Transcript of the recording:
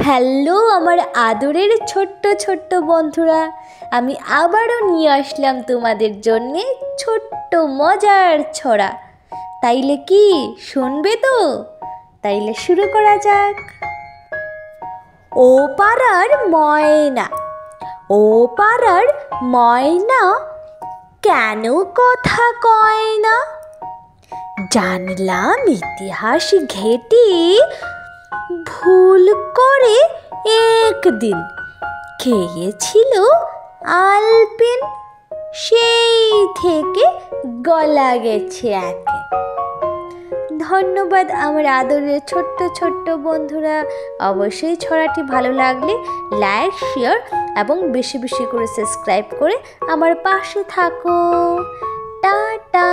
Hello আমার আদরের ছোট্ট ছোট্ট বন্ধুরা, আমি আবারও নিয়ে আসলাম তোমাদের জন্যে ছোট্ট মজার ছড়া। তাইলে কি শুনবে তো? তাইলে শুরু করা যাক। ও পাড়ার ময়না, ও পাড়ার ময়না, কেন কথা কয় না? জানলাম ইতিহাস ঘেঁটে, ভুল করে একদিন খেয়েছিল আলপিন, সেই থেকে গলা গেছে একে। ধন্যবাদ আমার আদরের ছোট্ট ছোট্ট বন্ধুরা। অবশ্যই ছড়াটি ভালো লাগলে লাইক, শেয়ার এবং বেশি বেশি করে সাবস্ক্রাইব করে আমার পাশে থাকো। টাটা।